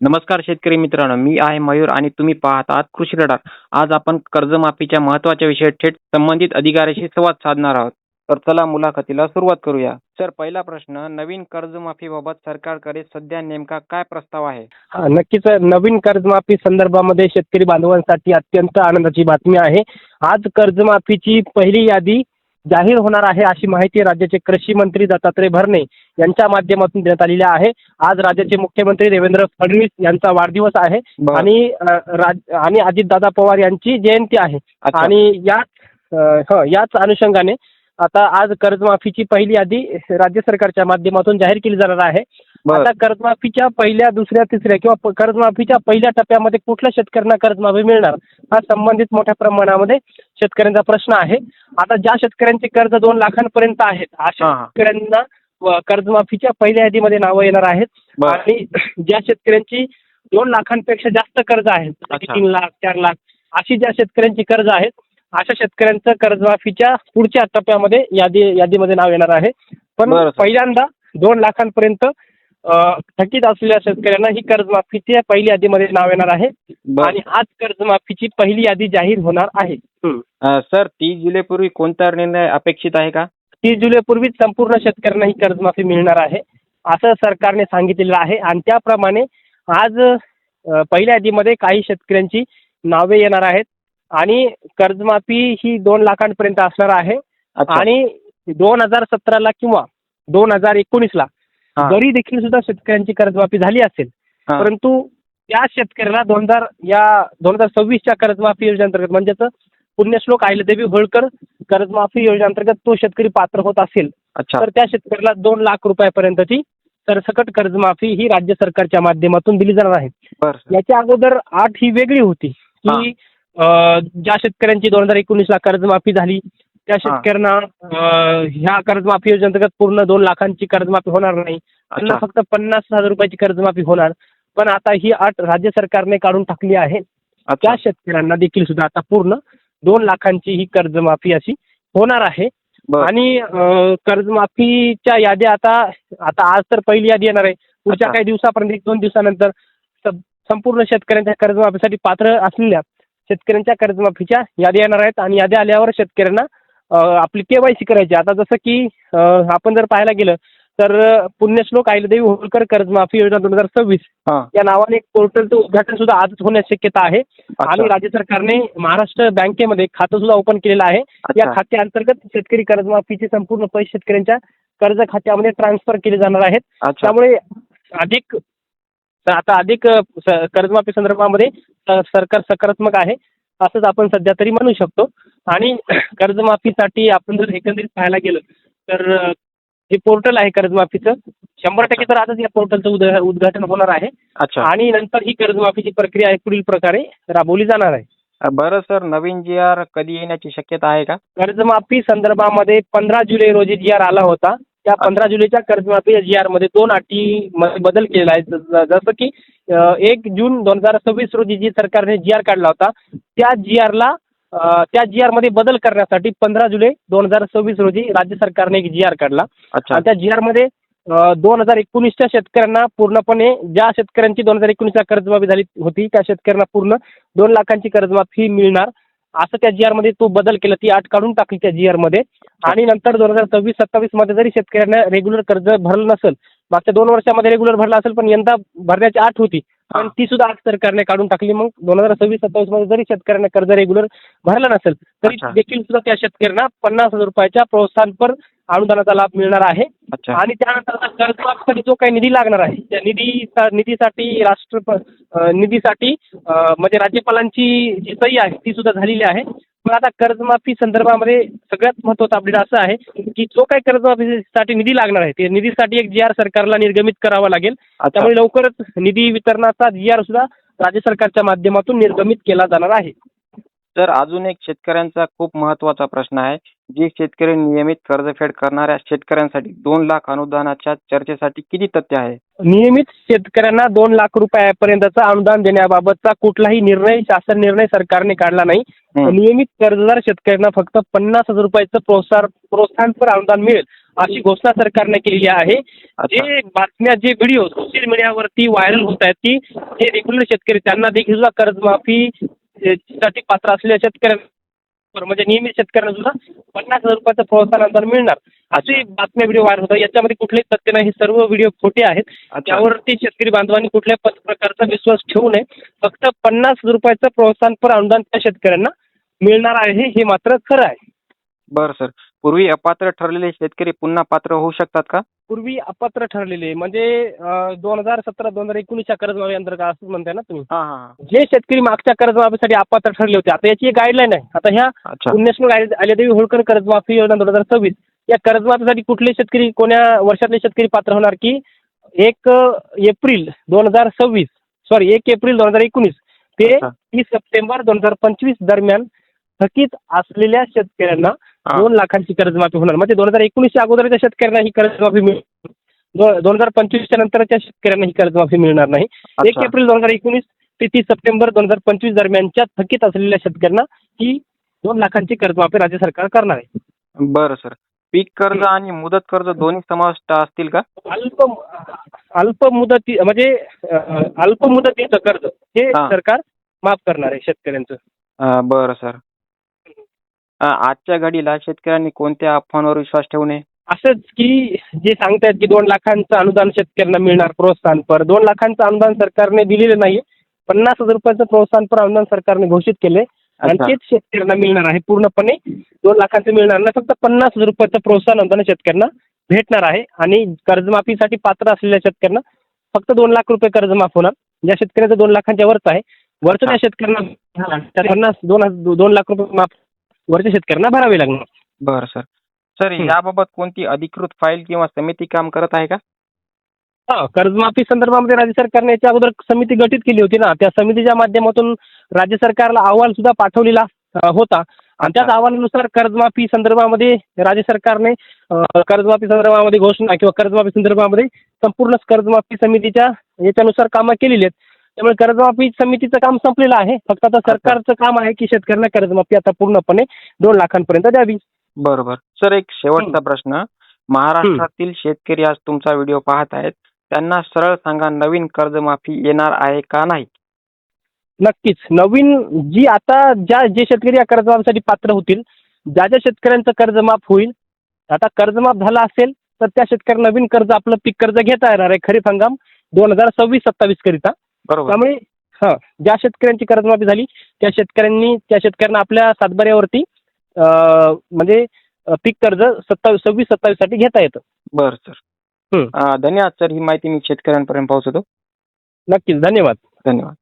नमस्कार शेतकरी मित्रांनो, मी आहे मयूर आणि तुम्ही पाहत आहात कृषी रडार. आज आपण कर्जमाफीच्या महत्त्वाच्या विषयात थेट संबंधित अधिकाऱ्याशी संवाद साधणार आहोत. तर चला मुलाखतीला सुरुवात करूया. सर, पहिला प्रश्न, नवीन कर्जमाफीबाबत सरकारकडे सध्या नेमका काय प्रस्ताव आहे? हां, नक्कीच. नवीन कर्जमाफी संदर्भामध्ये शेतकरी बांधवांसाठी अत्यंत आनंदाची बातमी आहे. आज कर्जमाफीची पहिली यादी जाहीर होणार आहे, अशी माहिती राज्याचे कृषी मंत्री दत्तात्रय भरणे यांच्या माध्यमातून देण्यात आलेली आहे. आज राज्याचे मुख्यमंत्री देवेंद्र फडणवीस यांचा वाढदिवस आहे बरं. आणि अजितदादा पवार यांची जयंती आहे. अच्छा. आणि याच अनुषंगाने आता आज कर्जमाफीची पहिली यादी राज्य सरकारच्या माध्यमातून जाहीर केली जाणार आहे. बरं. आता कर्जमाफीच्या पहिल्या, दुसऱ्या, तिसऱ्या किंवा कर्जमाफीच्या पहिल्या टप्प्यामध्ये कुठल्या शेतकऱ्यांना कर्जमाफी मिळणार, हा संबंधित मोठ्या प्रमाणामध्ये शेतकऱ्यांचा प्रश्न आहे. आता ज्या शेतकऱ्यांचे कर्ज 2 लाखांपर्यंत आहेत, अशा हां. शेतकऱ्यांना कर्जमाफीच्या पहिल्या यादीमध्ये नावं येणार आहेत. बरं. आणि ज्या शेतकऱ्यांची 2 लाखांपेक्षा जास्त कर्ज आहेत, जसं की अच्छा. 3 लाख, 4 लाख अशी ज्या शेतकऱ्यांची कर्ज आहेत, अशा शेतकऱ्यांचं कर्जमाफीच्या पुढच्या टप्प्यामध्ये यादीमध्ये नाव येणार आहे. पण बरं सर. पहिल्यांदा 2 लाखांपर्यंत थकीत असलेल्या शेतकऱ्यांना ही कर्जमाफीच्या पहिली यादीमध्ये नाव येणार आहे. बरं. आणि आज कर्जमाफीची पहिली यादी जाहीर होणार आहे. सर, 30 जुलैपूर्वी कोणता निर्णय अपेक्षित आहे का? 30 जुलैपूर्वीच संपूर्ण शेतकऱ्यांना ही कर्जमाफी मिळणार आहे, असं सरकारने सांगितलेलं आहे. आणि त्याप्रमाणे आज पहिल्या यादीमध्ये काही शेतकऱ्यांची नावे येणार आहेत. आणि कर्जमाफी ही 2 लाखांपर्यंत असणार आहे. अच्छा. आणि 2017ला किंवा 2019ला हां. जरी देखील सुद्धा शेतकऱ्यांची कर्जमाफी झाली असेल, हां. परंतु त्या शेतकऱ्याला 2026च्या कर्जमाफी योजनेअंतर्गत, म्हणजेच पुण्यश्लोक अहिल्यादेवी होळकर कर्जमाफी योजनेअंतर्गत तो शेतकरी पात्र होत असेल, अच्छा. तर त्या शेतकऱ्याला 2 लाख रुपयापर्यंतची सरसकट कर्जमाफी ही राज्य सरकारच्या माध्यमातून दिली जाणार आहे. बरं सर. याच्या अगोदर अट ही वेगळी होती की ज्या शेतकऱ्यांची 2019ला कर्जमाफी झाली त्या शेतकऱ्यांना ह्या कर्जमाफी योजनेअंतर्गत पूर्ण 2 लाखांची कर्जमाफी होणार नाही, त्यांना अच्छा. फक्त 50,000 रुपयाची कर्जमाफी होणार. पण आता ही अट राज्य सरकारने काढून टाकली आहे. अच्छा. त्या शेतकऱ्यांना देखील सुद्धा आता पूर्ण 2 लाखांची ही कर्जमाफी अशी होणार आहे. बरं. आणि कर्जमाफीच्या याद्या आता आज तर पहिली यादी येणार आहे. पुढच्या अच्छा. काही दिवसापर्यंत, 1-2 दिवसानंतर संपूर्ण शेतकऱ्यांच्या कर्जमाफीसाठी पात्र असलेल्या शेतकऱ्यांच्या कर्जमाफीच्या याद्या येणार आहेत. आणि याद्या आल्यावर शेतकऱ्यांना आपली केवायसी करायची. आता जसं की आपण जर पाहायला गेलं तर पुण्यश्लोक अहिल्यादेवी होळकर कर्जमाफी योजना 2026 हां. या नावाने एक पोर्टलचं उद्घाटन सुद्धा आजच होण्याची शक्यता आहे. अच्छा. आणि राज्य सरकारने महाराष्ट्र बँकेमध्ये खातं सुद्धा ओपन केलेलं आहे. या अच्छा. खात्याअंतर्गत शेतकरी कर्जमाफीचे संपूर्ण पैसे शेतकऱ्यांच्या कर्ज खात्यामध्ये ट्रान्सफर केले जाणार आहेत. अच्छा. त्यामुळे अधिक कर्जमाफी संदर्भामध्ये सरकार सकारात्मक आहे, असंच आपण सध्या तरी म्हणू शकतो. आणि कर्जमाफीसाठी आपण जर एकंदरीत पाहायला गेलं तर जे पोर्टल आहे कर्जमाफीचं, 100% तर आजच या पोर्टलचं उद्घाटन होणार आहे. अच्छा. आणि नंतर ही कर्जमाफीची प्रक्रिया पुढील प्रकारे राबवली जाणार आहे. बरं सर, नवीन जी.आर. कधी येण्याची शक्यता आहे का? कर्जमाफी संदर्भामध्ये 15 जुलै रोजी जी आर आला होता. त्या 15 जुलैच्या कर्जमाफी जी आर मध्ये 2 अटीमध्ये बदल केलेला आहे. जसं की 1 जून 2026 रोजी जी सरकारने जी आर काढला होता, त्या जी आर मध्ये बदल करण्यासाठी 15 जुलै 2026 रोजी राज्य सरकारने एक जी आर काढला. अच्छा. आणि त्या जी आर मध्ये 2019च्या शेतकऱ्यांना पूर्णपणे, ज्या शेतकऱ्यांची 2019ला कर्जमाफी झाली होती त्या शेतकऱ्यांना पूर्ण 2 लाखांची कर्जमाफी मिळणार, असं त्या जी आर मध्ये तो बदल केला. ती अट काढून टाकली त्या जी आर मध्ये. आणि नंतर 2026-27 मध्ये जरी शेतकऱ्यांना रेग्युलर कर्ज भरलं नसेल, मागच्या 2 वर्षामध्ये रेग्युलर भरलं असेल पण यंदा भरण्याची अट होती, पण ती सुद्धा आज सरकारने काढून टाकली. मग 2026-27 मध्ये जरी शेतकऱ्यांना कर्ज रेग्युलर भरलं नसेल तरी अच्छा. देखील सुद्धा त्या शेतकऱ्यांना 50,000 रुपयाच्या प्रोत्साहनपर अनुदानाचा लाभ मिळणार आहे. अच्छा. आणि त्यानंतर कर्जमाफीसाठी जो काही निधी लागणार आहे त्या निधीसाठी म्हणजे राज्यपालांची जी सही आहे ती सुद्धा झालेली आहे. पण आता कर्जमाफी संदर्भामध्ये सगळ्यात महत्त्वाचं अपडेट असं आहे की जो काही कर्जमाफीसाठी निधी लागणार आहे त्या निधीसाठी एक जी आर सरकारला निर्गमित करावा लागेल. अच्छा. त्यामुळे लवकरच निधी वितरणाचा जी आर सुद्धा राज्य सरकारच्या माध्यमातून निर्गमित केला जाणार आहे. तर अजून एक शेतकऱ्यांचा खूप महत्त्वाचा प्रश्न आहे. जे शेतकरी नियमित कर्जफेड करणाऱ्या शेतकऱ्यांसाठी 2 लाख अनुदानाच्या चर्चेसाठी किती तथ्य आहे? नियमित शेतकऱ्यांना 2 लाख रुपयापर्यंतचं अनुदान देण्याबाबतचा कुठलाही शासन निर्णय सरकारने काढला नाही. नियमित कर्जदार शेतकऱ्यांना फक्त 50,000 रुपयाचं प्रोत्साहनपर अनुदान मिळेल अशी घोषणा सरकारने केलेली आहे. जे बातम्या जे व्हिडिओ सोशल मीडियावरती व्हायरल होत आहेत की जे रेग्युलर शेतकरी त्यांना देखील सुद्धा कर्जमाफी साठी पात्र असलेल्या शेतकऱ्यांना म्हणजे नियमित शेतकऱ्यांना सुद्धा 50,000 रुपयाचं प्रोत्साहन अनुदान मिळणार अशी बातम्या व्हिडिओ व्हायरल होतात. याच्यामध्ये कुठलेही तथ्य नाही. हे सर्व व्हिडिओ खोटे आहेत. त्यावरती शेतकरी बांधवांनी कुठल्याही प्रकारचा विश्वास ठेवू नये. फक्त 50,000 रुपयाचं प्रोत्साहनपर अनुदान त्या शेतकऱ्यांना मिळणार आहे हे मात्र खरं आहे. बरं सर. पूर्वी अपात्र ठरलेले शेतकरी पुन्हा पात्र होऊ शकतात का? पूर्वी अपात्र ठरलेले म्हणजे 2017-2019च्या कर्जमाफी अंतर्गत असं म्हणताय ना तुम्ही. हां हां. जे शेतकरी मागच्या कर्जमाफीसाठी अपात्र ठरले होते आता याची एक गाईडलाईन आहे. आता ह्या अच्छा. पुण्यश्लोक अहिल्यादेवी होळकर कर्जमाफी योजना 2026 या कर्जमाफीसाठी कुठले शेतकरी कोण्या वर्षातले शेतकरी पात्र होणार की 1 एप्रिल 2019 ते अच्छा. 30 सप्टेंबर 2025 दरम्यान थकीत असलेल्या शेतकऱ्यांना हां. 2 लाखांची कर्जमाफी होणार. म्हणजे 2019च्या अगोदरच्या शेतकऱ्यांना ही कर्जमाफी मिळणार. 2025च्या नंतरच्या शेतकऱ्यांना ही कर्जमाफी मिळणार नाही. 1 अच्छा. एप्रिल 2019 ते 30 सप्टेंबर 2025 दरम्यानच्या थकीत असलेल्या शेतकऱ्यांना ही 2 लाखांची कर्जमाफी राज्य सरकार करणार आहे. बरं सर. पीक कर्ज आणि मुदत कर्ज दोन्ही समाविष्ट असतील का? अल्प मुदतीचं कर्ज हे हां. सरकार माफ करणार आहे शेतकऱ्यांचं. बरं सर. आजच्या घडीला शेतकऱ्यांनी कोणत्या अफवांवर विश्वास ठेवू नये? असंच की जे सांगतायत की 2 लाखांचं अनुदान शेतकऱ्यांना मिळणार प्रोत्साहनपर. 2 लाखांचं अनुदान सरकारने दिलेलं नाही. 50,000 रुपयाचं प्रोत्साहनपर अनुदान सरकारने घोषित केले आणि अच्छा. तेच शेतकऱ्यांना मिळणार आहे. पूर्णपणे 2 लाखांचं मिळणार नाही. फक्त 50,000 रुपयाचं प्रोत्साहन अनुदान शेतकऱ्यांना भेटणार आहे आणि कर्जमाफीसाठी पात्र असलेल्या शेतकऱ्यांना फक्त 2 लाख रुपये कर्ज माफ होणार. ज्या शेतकऱ्याचं 2 लाखांच्या वरच आहे वरच्या त्या शेतकऱ्यांना 2 लाख रुपये माफ वरच्या शेतकऱ्यांना भरावे लागणार. बरं सर. सर याबाबत कोणती अधिकृत फाईल किंवा समिती काम करत आहे का? कर्जमाफी संदर्भामध्ये राज्य सरकारने याच्या अगोदर समिती गठीत केली होती ना. त्या समितीच्या माध्यमातून राज्य सरकारला अहवाल सुद्धा पाठवलेला होता आणि त्याच अहवालानुसार कर्जमाफी संदर्भामध्ये राज्य सरकारने कर्जमाफी संदर्भामध्ये घोषणा किंवा कर्जमाफी संदर्भामध्ये संपूर्ण कर्जमाफी समितीच्या याच्यानुसार कामं केलेली आहेत. त्यामुळे कर्जमाफी समितीचं काम संपलेलं आहे. फक्त आता सरकारचं काम आहे की शेतकऱ्यांना कर्जमाफी आता पूर्णपणे 2 लाखांपर्यंत द्यावी. बरोबर. सर एक शेवटचा प्रश्न. महाराष्ट्रातील शेतकरी आज तुमचा व्हिडिओ पाहत आहेत. त्यांना सरळ सांगा नवीन कर्जमाफी येणार आहे का नाही? नक्कीच. नवीन जे शेतकरी या कर्जमाफीसाठी पात्र होतील, ज्या शेतकऱ्यांचं कर्ज माफ होईल, आता कर्जमाफ झालं असेल तर त्या शेतकऱ्यांना नवीन कर्ज आपलं पीक कर्ज घेता येणार आहे खरीप हंगाम 2026-27 करिता. बरोबर. त्यामुळे ज्या शेतकऱ्यांची कर्जमाफी झाली त्या शेतकऱ्यांना आपल्या सातबाऱ्यावरती म्हणजे पीक कर्ज 26-27 साठी घेता येतं. बरं सर. धन्यवाद सर. ही माहिती मी शेतकऱ्यांपर्यंत पोहोचवतो. नक्कीच. धन्यवाद. धन्यवाद.